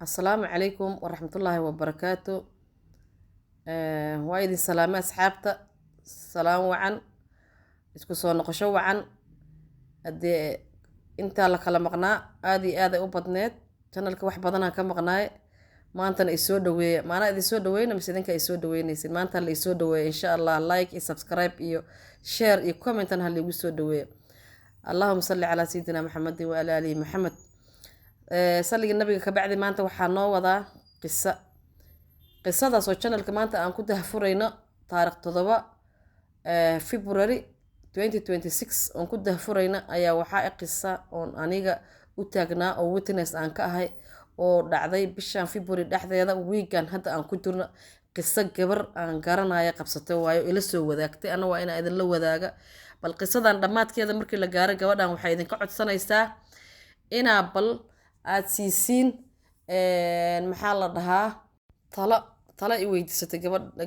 السلام عليكم ورحمة الله وبركاته. وايد سلامة أصحابتا. سلام وعن isku soo noqosho wacan hadee inta la kala maqnaa aad iyo aad ay u badneed channelka wax badan aan ka maqnaay maantana isoo dhaweeya maana idin soo dhaweeyna mise idinka isoo dhaweynaysid maanta la isoo dhaweeya insha Allah like iyo subscribe iyo share iyo comment hal igu soo dhaweeya Allahumma salli ala sayidina Muhammad wa ala ali Muhammad salliga nabiga ka bacdi maanta waxaa noo wadaa qisadaas oo channelka maanta aan ku dahfurayno taariikh 7 February 2026 on ku dahfurayna ayaa waxaa qisa oon aniga u taagnaa oo witness aan ka ahay oo dhacday bishan February dhexdeeda weekan hadda aan ku jirno qisa gabar aan garanaya qabsatay waayo ila soo wadaagtay ana waa inaan idin la wadaaga bal qisadan dhamaadkeeda markii la gaaro gabadhan waxay idin ka codsanaysaa inaa bal aad siisiin maxaa la dhahaa tala i weydiisatay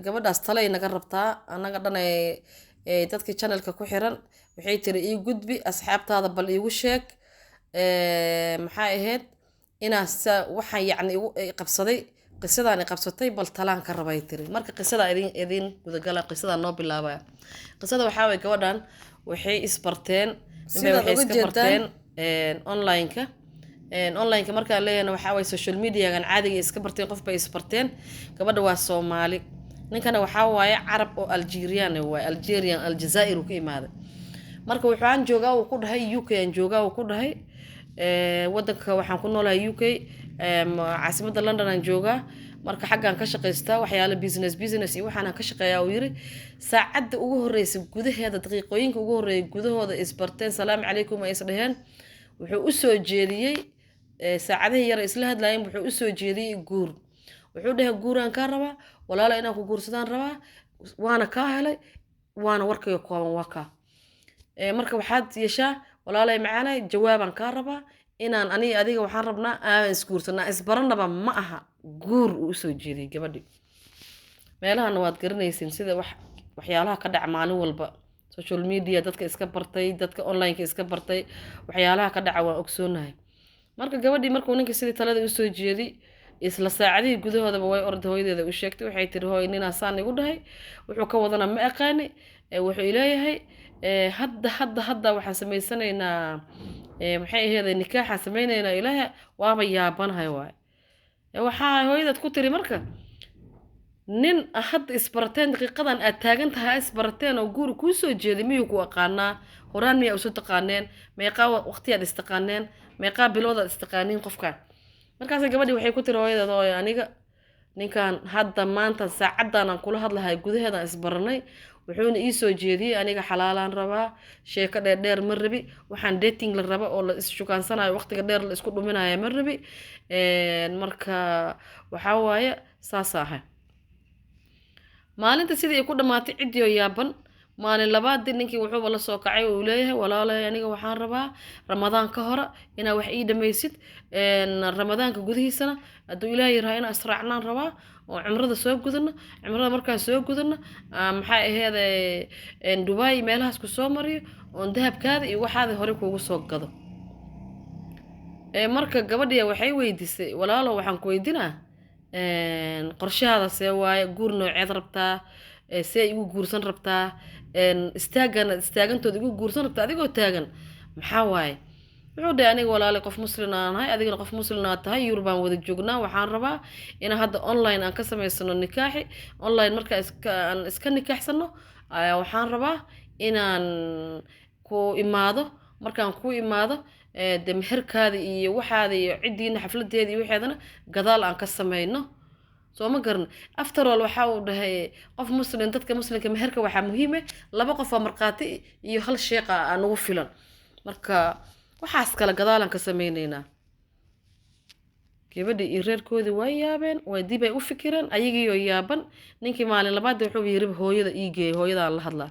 gabadhaas tala ay naga rabtaa anaga dhan dadka channelka ku xiran waxay tiri ii gudbi asxaabtaada bal iigu sheeg maxaa ahayd inaa waxaan yacni igu qabsaday qisadaan i qabsatay bal talaan ka rabay tiri marka qisada idin gudagala qisada noo bilaabaya qisada waxaa way gabadhan waxay isbarteen waxay iska barteen online-ka online-ka markaan leeyahay waxaa way social media-gan caadiga iska barteen qof bay isbarteen gabadha waa Soomaali ninkana waxaa waaye carab oo Algerian waa Algerian Aljazair uu ka imaaday marka waxaan joogaa uu ku dhahay UK aan joogaa uu ku dhahay wadanka waxaan ku noolahay UK caasimadda London aan joogaa marka xaggan ka shaqeystaa waxyaalo business iyo waxaan ka shaqeeyaa uu yiri saacada ugu horeysay gudaheeda daqiiqooyinka ugu horeeyay gudahooda isbarteen salaam calaykum ay isdhaheen wuxuu u soo jeediyay saacadaha yar isla hadlayeen wuxuu u soo jeediyay guur wuxuu dhahay guuraan ka rabaa walaalo inaan ku guursadaan rabaa waana ka helay waana warkayo kooban waka marka waxaad yeeshaa walaalay macaanay jawaabaan ka rabaa inaan aniga adiga waxaan rabnaa aan isguursanaa isbaranaba ma aha guur uu soo jeediyay gabadhi meelahan waad garanaysiin sida waxyaalaha ka dhaca maalin walba social media dadka iska bartay dadka online-ka iska bartay waxyaalaha ka dhaca waan ogsoonahay marka gabadhi markuu ninka sidii talada u soo jeediyay isla saacadii gudahoodaba way orday hooyadeeda u sheegtay waxay tiri hooy nina saan igu dhahay wuxuu ka wadana ma aqaani wuxuu leeyahay hadda waxaan sameysanaynaa maxay ahayd nikaaxa sameeynaynaa ilaahay waaba yaabanahay waay waxaa hooyadeed ku tiri marka nin hadda isbarateen daqiiqadan aad taagan tahay isbarateen oo guur ku soo jeeday miyuu ku aqaanaa horaan miyaa usoo taqaaneen meeqa waqtiyaad istaqaaneen meeqa biloodaad istaqaaniin qofkan markaas gabadhi waxay ku tiri hooyadeed oo aniga ninkan hadda maanta saacadan aan kula hadlahay gudaheeda isbaranay wuxuuna ii soo jeediyay aniga xalaalaan rabaa sheeko dheer ma rabi waxaan dating la raba oo la isshukaansanayo waqtiga dheer la isku dhuminayo ma rabi marka waxaa waaye saas ahay maalinta sidii ay ku dhamaatay cidiyo yaaban maalin labaad ninkii wuxuu la soo kacay oo leeyahay walaalay aniga waxaan rabaa Ramadaan ka hor inaa wax ii dhameysid Ramadaanka gudihiisana haduu Ilaahay rahay inaan israacnaan rabaa oo cumrada soo gudana cumrada markaan soo gudana maxay ahayd Dubai meelahaas ku soo mariyo oo dahabkaada iyo waxaad hore kuugu soo gado marka gabadhiya waxay weydiisay walaalo waxaan ku weydiinaa qorshahaada see waaye guur nooceed rabtaa see igu guursan rabtaa istaagantooda igu guursan rabtaa adigoo taagan maxaa waaye wuxuu dhahay aniga walaalay qof muslim aan ahay adigana qof muslim aad tahay Yurubaan wada joognaa waxaan rabaa in hadda online aan ka sameysano nikaaxi online marka aan iska nikaaxsano waxaan rabaa inaan ku imaado markaan ku imaado meherkaada iyo waxaada iyo cidiina xafladeeda iyo waxeedana gadaal aan ka sameeyno soo ma garan after all waxa uu dhahay qof muslim dadka muslimka meherka waxa muhiim ah laba qof oo marqaati iyo hal sheeqa aan ugu filan marka waxaas kala gadaalan ka sameeynayna gabadhi iyo reerkoodi way yaabeen way dib ay u fikireen ayagiyo yaaban ninkii maalin labaad wuxuu yiri hooyada iigay hooyada la hadlaa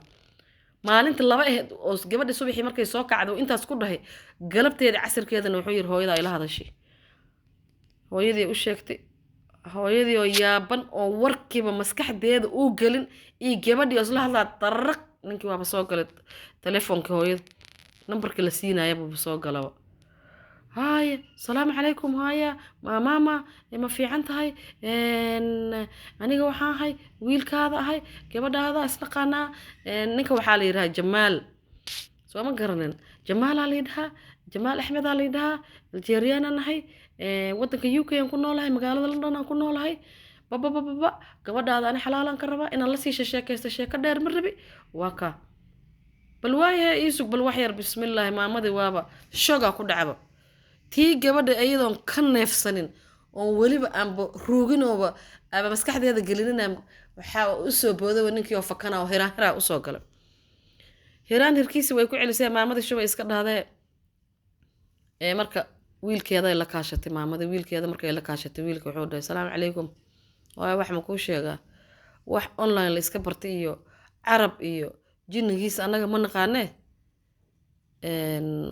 maalinta laba ahayd oo gabadhi subaxii markay soo kacday intaas ku dhahay galabteeda casirkeedana wuxuu yiri hooyada ila hadashay hooyadii u sheegtay hooyadii oo yaaban oo warkiiba maskaxdeeda uu galin iyo gabadhii isla hadlaa darraq ninkii waaba soo galay telefoonka hooyada numberka la siinayo buu soo galaba هاي السلام عليكم هاي ماما ما في عنتهاي ان aniga waxaan ahay wiilkaada ahay gabadhaada isla qanaa ninka waxaa la yiraahdaa Jamaal soo ma garanin Jamaal la yiraahdaa Jamaal Axmed la yiraahdaa Algerian ahay wadanka UK aan ku noolahay magaalada London aan ku noolahay baba baba gabadhaada aan xalaalan ka rabaa inaan la sii sheekaysto sheeko dheer ma rabi waa ka bal waaye iisug bal wax yar bismillaah maamadii waaba shoga ku dhacba tii gabadha ayadoon ka neefsanin oon weliba aanba ruuginooba aba maskaxdeeda gelinina waxaa u soo boodaba ninkii oo fakana oo hiraan hiraa usoo galay hiraan hirkiisi way ku celisay maamadii shubay iska dhahdee marka wiilkeeday la kaashatay maamadii wiilkeeda markay la kaashatay wiilka wuxuu dhahay salaamu calaykum waayo wax ma kuu sheegaa wax online la iska bartay iyo carab iyo jinnigiisa annaga ma naqaanee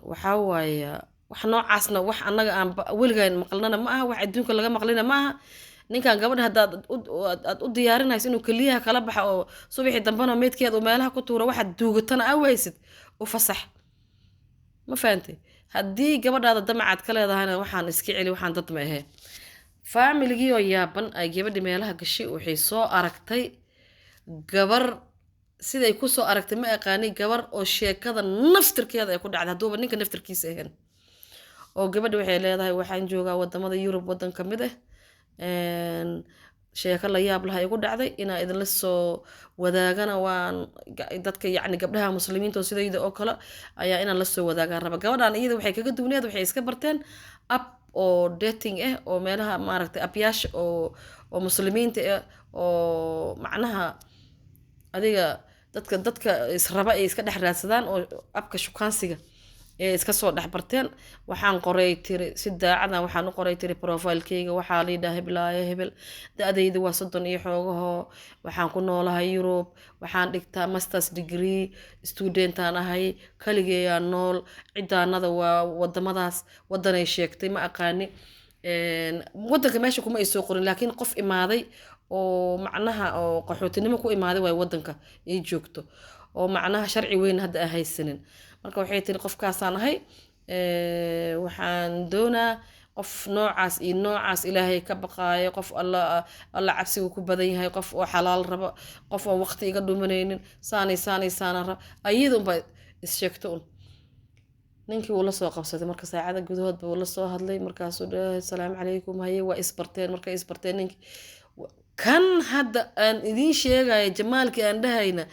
waxaa waaya wax noocaasna wax annaga aan weligaan maqlnana ma aha wax adduunka laga maqlina ma aha ninkan gabadha haddaad u diyaarinayso inuu keliyaha kala baxa oo subaxii dambena meydkeeda uu meelaha ku tuuro waxaad duugatana aa waysid u fasax ma fahantay haddii gabadhaada damacaad ka leedahayna waxaan iska celi waxaan dad ma ahee faamiligii oo yaaban ay gabadhi meelaha gashay waxay soo aragtay gabar siday ku soo aragtay ma aqaani gabar oo sheekada naftirkeeda ay ku dhacday hadduuba ninka naftirkiisa ahayn oo gabadha waxay leedahay waxaan joogaa wadamada Yurub wadan ka mid ah sheeko la yaab laha igu dhacday inaa idinla soo wadaagana waan dadka yacni gabdhaha muslimiinta oo sidayda oo kale ayaa inaan la soo wadaagaan raba gabadhan iyada waxay kaga duwneed waxay iska barteen app oo dating ah oo meelaha maaragtay abyaasha oo muslimiinta ah oo macnaha adiga dadka israba ay iska dhex raadsadaan oo abka shukaansiga ee iska soo dhex barteen waxaan qoray tiri si daacadan waxaan u qoray tiri profilekeyga waxaa la yidhaha heblaayo hebel da-dayda waa 30 iyo xoogaho waxaan ku noolahay Yurub waxaan dhigtaa masters degree studentaan ahay kaligeeyaan nool cidaanada waa wadamadaas wadanay sheegtay ma aqaani wadanka meesha kuma ay soo qorin laakiin qof imaaday oo macnaha oo qaxootinimo ku imaaday way wadanka ay joogto oo macnaha sharci weyn hadda aan haysanin marka waxay tiri qofkaasaan ahay waxaan doonaa qof noocaas iyo noocaas ilaahay ka baqaayo qof alla cabsigu ku badan yahay qof oo xalaal raba qof oo waqti iga dhumanaynin saana raba ayadunba is sheegto un ninkii uu la soo qabsaday marka saacada gudahoodba uu la soo hadlay markaasuu dhahay assalaamu calaykum haye waa isbarteen markay isbarteen ninkii kan hadda aan idiin sheegaya jamaalkii aan dhahayna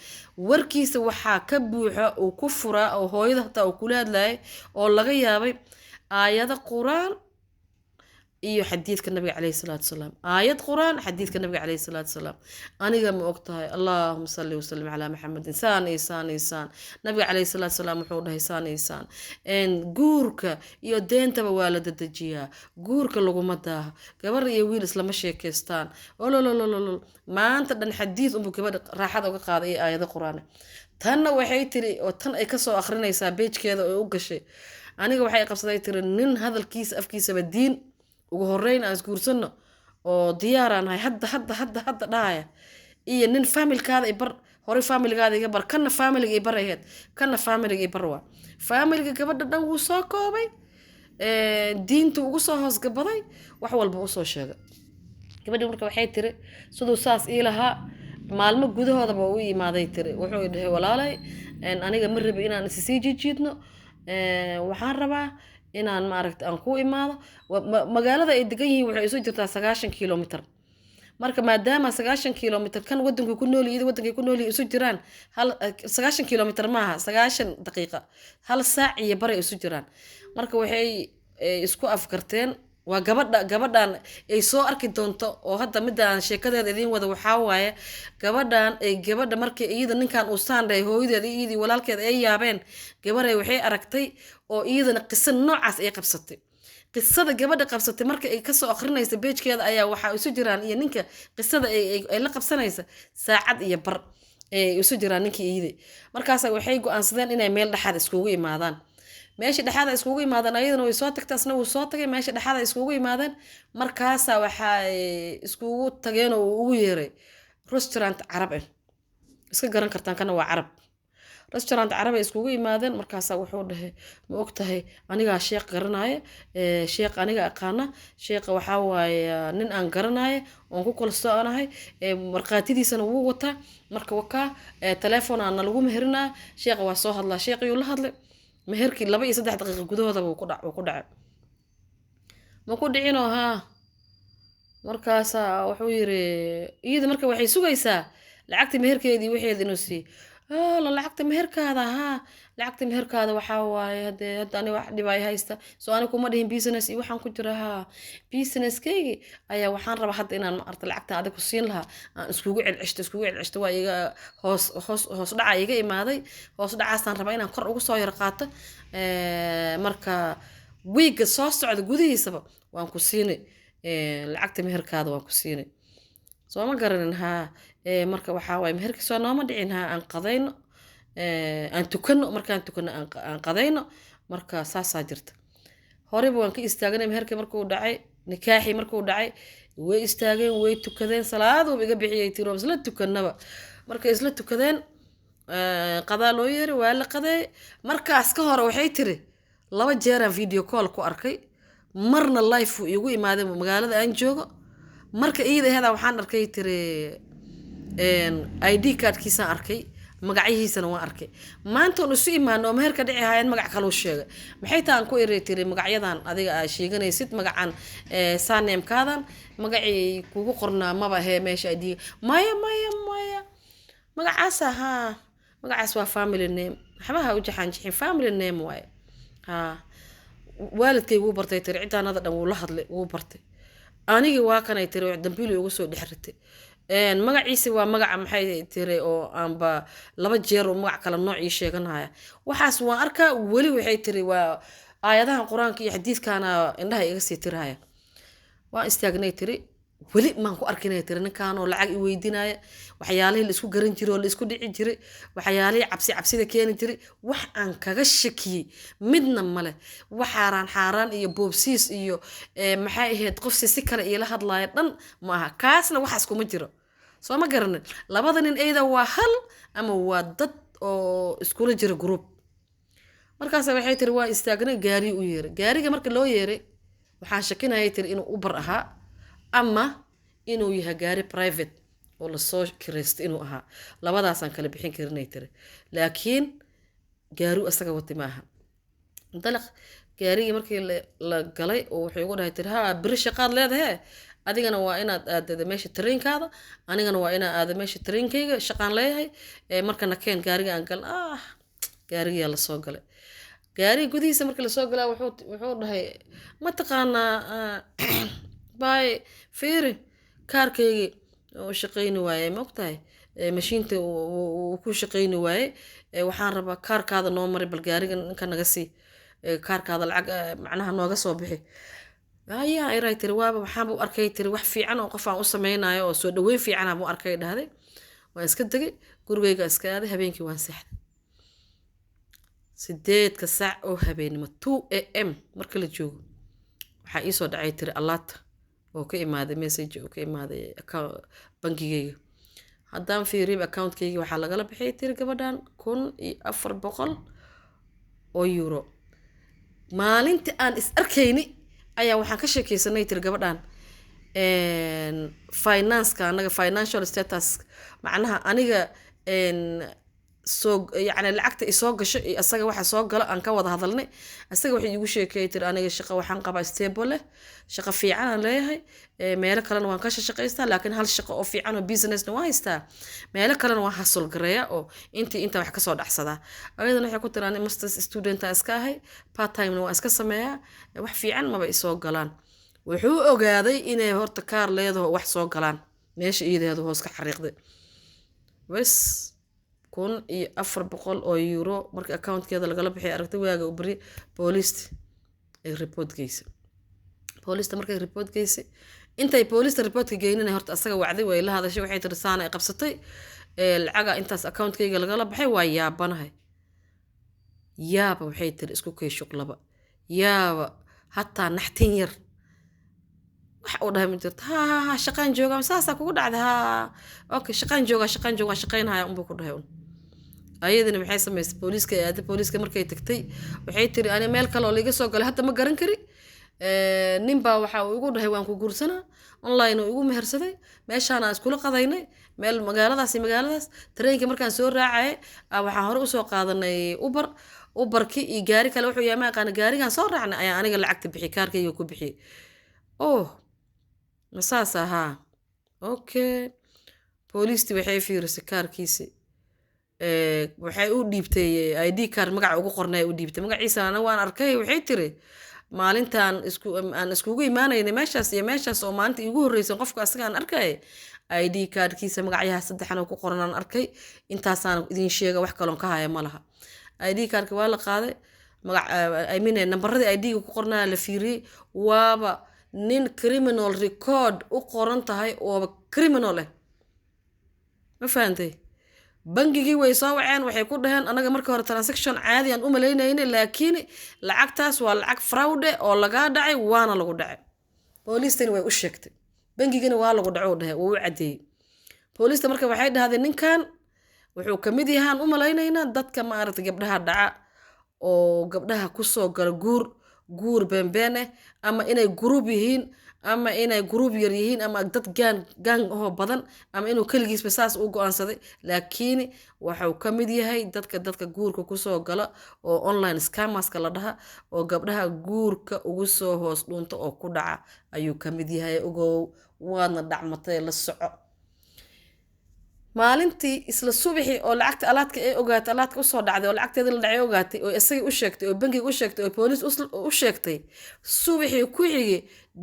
warkiisa waxaa ka buuxa uu ku furaa oo hooyada hataa uu kula hadlayay oo laga yaabay aayado quraan iyo xadiidka nabiga calayhi salaatu wasalaam aayad quraan xadiidka nabiga calayhi salaatu wasalaam aniga ma ogtahay allahumma salli wa sallim ala muhammadin saan nabiga calayhi salaatu wasalaam wuxuu dhahay saan guurka iyo deentaba waa la dedejiyaa guurka laguma daaho gabar iyo wiil islama sheekaystaan ololololol maanta dhan xadiid unbuu gabadha raaxada uga qaaday iyo aayado quraan tanna waxay tiri oo tan ay kasoo akhrinaysaa beejkeeda oo u gashay aniga waxay qabsaday tiri nin hadalkiisa afkiisaba diin ugu horeyn aan isguursano oo diyaaraan ahay hadda dhahaya iyo nin familkaada ibar hore familigaada iga bar kana familiga ibar aheyd kana familiga ibar waa familiga gabadha dhan wuu soo koobay diintu ugu soo hoosgabaday wax walba usoo sheegay gabadhi marka waxay tiri siduu saas ii lahaa maalmo gudahoodaba u imaaday tiri wuxuu dhahay walaalay aniga ma rabi inaan isii jiidno waxaan rabaa inaan maaragta aan ku imaado magaalada ay degan yihiin waxay isu jirtaa 90 kilomitir marka maadaama 90 kilomitir kan wadanku ku nool yahay wadankay ku nool yihiin isu jiraan hal 90 kilomitir maaha 90 daqiiqo hal saac iyo bar ay isu jiraan marka waxay isku afkarteen waa gabadhan ay soo arki doonto oo hadda midaan sheekadeeda idin wada waxaa waaye gabadha markii iyada ninkan uu saandhay hooyadeeda iyadii walaalkeeda ay yaabeen gabaray waxay aragtay oo iyadana qiso noocaas ay qabsatay qisada gabadha qabsatay marka ay kasoo akhrinaysa beejkeeda ayaa waxaa isu jiraan iyo ninka qisada ay la qabsanaysa saacad iyo bar isu jiraan ninkii iyadii markaas waxay go'aansadeen inay meel dhexaad iskugu imaadaan meeshii dhexaad iskugu imaadeen ayadana way soo tagtay asna wuu soo tagay meeshii dhexaad iskugu imaadeen markaasa waxaa iskugu tageen oo ugu yeeray restaurant carab ah iska garan kartaan kana waa carab restaurant carabi iskugu yimaadeen markaasaa wuxuu dhahay ma ogtahay anigaa sheekh garanaya sheekh aniga aqaana sheekha waxaa waaye nin aan garanaya oon ku kalsoonahay markhaatidiisana wuu wataa marka wakaa telefoon aana lagu meherinaa sheekha waa soo hadlaa sheekhiyuu la hadlay meherkii 2 iyo 3 daqiiqo gudahoodaba wuu ku dhacay ma ku dhicinoo haa markaasaa wuxuu yiri iyada marka waxay sugaysaa lacagta meherkeedii wixeed inuu sii la lacagta meherkaada haa lacagta meherkaada waxaa waaye hadda ani wax dhibay haysta soo ani kuma dhihin business iyo waxaan ku jira haa businesskaygi ayaa waxaan rabaa hadda inaan ma arta lacagta adiga ku siin lahaa aan iskugu celceshto waa iga hoos dhaca iga imaaday hoos dhacaasaan rabaa inaan kor ugu soo yar qaato marka wiiga soo socda gudihiisaba waan ku siinay lacagta meherkaada waan ku siinay soo ma garanin haa marka waxaa waaye meherkii soo nooma dhicin haa aan qadayno aan tukano markaan tukano aan qadayno marka saasaa jirta horeba waan ka istaaganay meherkii markuu dhacay nikaaxii markuu dhacay way istaageen way tukadeen salaaduba iga bixiyay tiro isla tukanaba marka isla tukadeen qadaa loo yeeri waa la qaday markaas ka hore waxay tiri 2 jeer aan video call ku arkay marna live uu igu imaaday magaalada aan joogo marka iyada hada waxaan arkay tiri ID cardkiisa arkay magacihiisana waan arkay maanta oo isu imaano meherka dhici hayeen magac kale uu sheegay maxay taan ku iray tiri magacyadan adiga aad sheeganaysid magacan surname kaadan magacii kugu qornaa maba he meesha ID maya magacaas magacaas waa family name waxba u jaxan family name waay waalidkay wuu bartay tiri cidaanada dhan wuu la hadlay wuu bartay anigi waa kanay tiri wax dambiil ugu soo dhixirtay magaciisa waa magaca maxay tiri oo aanba 2 jeer oo magac kala nooc ii sheeganaya waxaas waan arkaa wali waxay tiri waa aayadahan quraanka iyo xadiiskana indhaha iga sii tiraya waan istaagnay tiri wali maan ku arkinay tiri ninkaan oo lacag i weydiinaya waxyaalihii la isku garan jiray oo la isku dhici jiray waxyaalihii cabsida keeni jiray wax aan kaga shakiyay midna male xaaraan iyo boobsiis iyo maxay ahayd qof si kale ila hadlaaya dhan ma aha kaasna waxaas kuma jiro soo ma garanin labada nin ayda waa hal ama waa dad oo iskula jira group markaas waxay tiri waa istaagnay gaari u yeeray gaariga marka loo yeeray waxaan shakinayay tiri inuu Uber ahaa ama inuu yahay gaari private oo la soo kireysto inuu ahaa labadaasaan kala bixin karinay tiri laakiin gaari asaga wati maaha dalaq gaarigi markii la galay oo wuxuu ugu dhahay tiri haa biri shaqaad leedahay adigana waa inaad aadada meesha tareenkaada anigana waa inaad aadada meesha tareenkayga shaqaan leeyahay markana keen gaariga aan gal gaariga la soo galay gaariga gudihiisa markii la soo galay wuxuu dhahay ma taqaanaa باي فيري كاركيجي وشقيني واي مقطعي ماشينتي وكل شقيني واي وحان ربا كارك هذا نومري بالجاري كان نقصي كارك هذا العق معناها ناقص وبحي هيا اي راي تري وابا waxaan buu arkay tiri wax fiican oo qof aan u sameeynayo oo soo dhaweyn fiican aan buu arkay dhahday waan iska tagay gurigayga iska aaday habeenkii waan seexday 8 saac oo habeenimo 2 am marka la joogo waxa ii soo dhacay tiri allaata oo ka imaaday message oo ka imaaday bankigayga haddaan fiiriyo account-kayga waxaa lagala bixiyay tiri gabadhan 1400 oo euro maalintii aan is arkayni ayaa waxaan ka sheekaysanay tiri gabadhan finance-ka anaga financial status macnaha aniga soo yani lacagta i soo gasho iyo asaga waxa soo galo aan ka wada hadalnay asaga waxa igu sheekay tir aniga shaqo waxaan qabaa stable shaqo fiican aan leeyahay meel kale waan ka shaqaystaa laakiin hal shaqo oo fiican oo business na waa haystaa meel kale waan hustle gareeya oo inta wax ka soo dhaxsada ayadana waxa ku tiraan masters student iska ahay part time na waan iska sameeyaa wax fiican maba i soo galaan wuxuu ogaaday inay horta kaar leedahay wax soo galaan meesha iideedu hoos ka xariiqday bas 1400 oo euro markii account-keeda lagala bixiyay aragtay waaga u bari booliska ay report geysay booliska markay report geysay intay booliska report geynina horta asaga wacday way la hadashay waxay tiri saan ay qabsatay lacaga intaas account-keyga lagala baxay waa yaabanahay yaaba waxay tiri isku kay shuqlaba yaaba hataa naxtin yar waxa uu dhahay midda ha shaqaan jooga saasa kugu dhacday ha okay shaqaan jooga shaqaynaya umbu ku dhahay ayadana maxay samaysay booliiska aada booliiska markay tagtay waxay tiri ani meel kale oo liiga soo galay hadda ma garan kari nin baa waxa uu igu dhahay waan ku guursanaa online oo igu mehersaday meeshaan aan iskula qadaynay meel magaaladaas tareenka markaan soo raacay waxaan hore usoo qaadanay ubarki iyo gaari kale wuxuu yahay ma aqaan gaarigan soo raacnay ayaa aniga lacagta bixi kaarkayga ku bixi oh masaas ahaa okay booliisti waxay fiirisay kaarkiisi waxay u dhiibtay ID card magaca ugu qornay u dhiibtay magaciisa ana waan arkay waxay tiri maalintan aan iskugu imaanaynay meeshaas iyo meeshaas oo maalinta igu horreysay qofka asaga aan arkay ID cardkiisa magacayaha saddexan oo ku qoran aan arkay intaasaan idin sheega wax kaloon ka haya ma laha ID cardka waa la qaaday magac nambaradii ID-ga ku qornaa la fiiriyey waaba nin criminal record u qoran tahay oo criminal ah ma fahantay bangigii way soo waceen waxay ku dhaheen anaga markii hore transaction caadi aan u malaynayna laakiin lacagtaas waa lacag fraud oo laga dhacay waana lagu dhacay booliistan way u sheegtay bangigina waa lagu dhaco dhahay oo u cadeeyay booliista marka waxay dhahdeen ninkan wuxuu kamid yahay u malaynayna dadka ma aragtay gabdhaha dhaca oo gabdhaha ku soo gal guur beenbeen ama inay group yihiin ama inay group yar yihiin ama dad gang oo badan ama inuu kaligiisba saas u go'aansaday laakiin waxa uu kamid yahay dadka guurka ku soo gala oo online scammers la dhaha oo gabdhaha guurka ugu soo hoos dhunta oo ku dhaca ayuu kamid yahay ogow waadna dhacmatay la soco maalintii isla subaxii oo lacagta alaadka ay ogaatay alaadka u soo dhacday oo lacagteeda la dhacay ogaatay oo isaga u sheegtay oo bangiga u sheegtay oo police u sheegtay subaxii ku xigay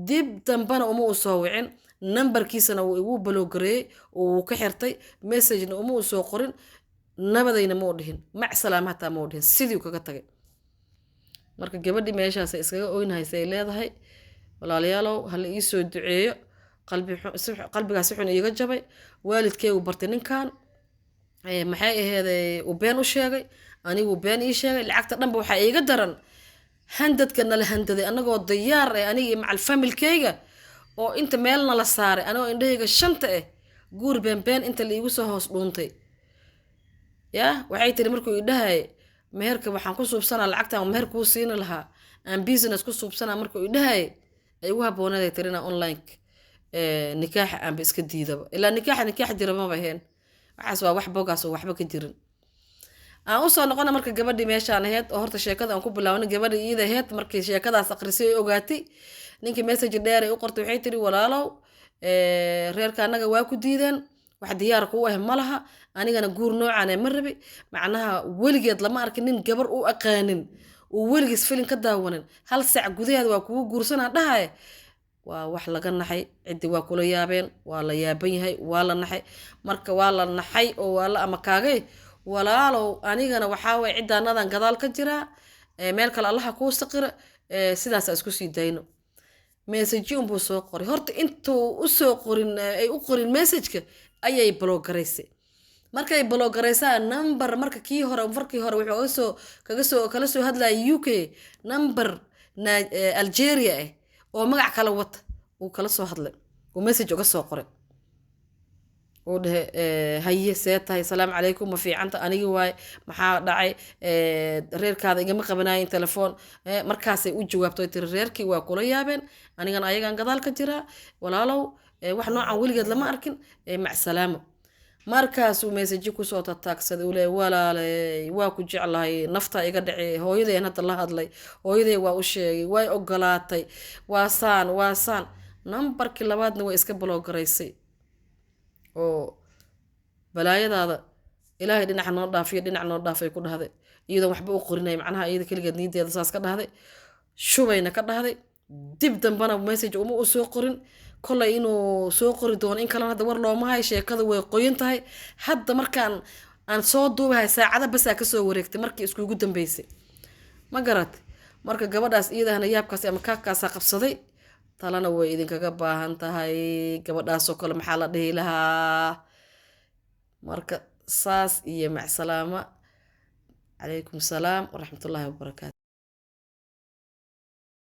dib dambana uma soo wicin nambarkiisana wuu igu baloogareeyay oo wuu ka xirtay message-na uma soo qorin nabadayna ma dhihin mac salaam hataa ma dhihin sidii kaga tagay marka gabadhi meeshaas iskaga oynahaysay leedahay walaalayaalow hal ii soo duceeyo qalbigaas xun iiga jabay waalidkaygu bartay ninkan maxay aheeday uu been u sheegay anigu been ii sheegay lacagta dhanba waxaa iiga daran handadka nala handaday anagoo diyaar aniga macal familkayga oo inta meel nala saaray anagoo indhahayga shanta guur been inta la iigu soo hoos dhuuntay ya waxay tiri markuu idhahay meherka waxaan ku suubsanaa lacagtan meher kuu siini lahaa aan business ku suubsanaa markuu idhahay ay ugu habboonaday tirina online nikaaxa aan iska diidaba ilaa nikaax jira ma baheen waxaas waa wax bogaas oo waxba ka jirin aan u soo noqona marka gabadhii meeshaan ahayd oo horta sheekada aan ku bilaawno gabadhii iyada ahayd markii sheekadaas akhrisay ay ogaatay ninkii message dheer ay u qortay waxay tiri walaalow reerka anaga waa ku diideen wax diyaar ku ah ma laha anigana guur noocan ma rabi macnaha weligeed lama arkin nin gabar u aqaanin oo weligiis filin ka daawanin hal saac gudaheed waa kugu guursanaa dhahay waa wax laga naxay cidi waa kula yaabeen waa la yaaban yahay waa la naxay marka waa la naxay oo waa la ama kaagay walaalow anigana waxaa way cidaanadan gadaal ka jira meel kale allaha kuu saqira sidaas isku sii dayno message buu soo qoray horta intuu u soo qorin ay u qorin message-ka ayay blockaraysay markay blockaraysaa number marka kii hore wuxuu kala soo hadlaya UK number Algeria oo magac kala wata uu kala soo hadlay oo message uga soo qoray oo haye seetahay salaam calaykum ma fiicanta anigi waay maxaa dhacay reerkaada igama qabanayn telefoon markaasay u jawaabtay tiri reerkii waa kula yaabeen anigana ayagaan gadaal ka jiraa walaalow wax noocan weligeed lama arkin mac salaamo markaasuu message ku soo taagsaday uu leeyahay walaalay waa ku jeclahay nafta iga dhacay hooyaday hadda la hadlay hooyaday waa u sheegay way ogolaatay waa saan nambarkii labaadna way iska blockaraysay oo balaayadaada ilaahay dhinac noo dhaafay ku dhahday iyadoo waxba u qorinay macnaha iyada kaligeed niideeda saas ka dhahday shubayna ka dhahday dib dambana message uma u soo qorin kolay inuu soo qori doono in kalena hadda war looma hay sheekada way qoyan tahay hadda markaan aan soo duubahay saacada bas ka soo wareegtay markii iskugu dambeysay ma garat marka gabadhaas iyadana yaabkaas ama kaakaas qabsaday talana way idinkaga baahan tahay gabadhaas oo kale maxaa la dhihi lahaa marka saas iyo mac salaama calaykum salaam waraxmatullaahi wabarakaatu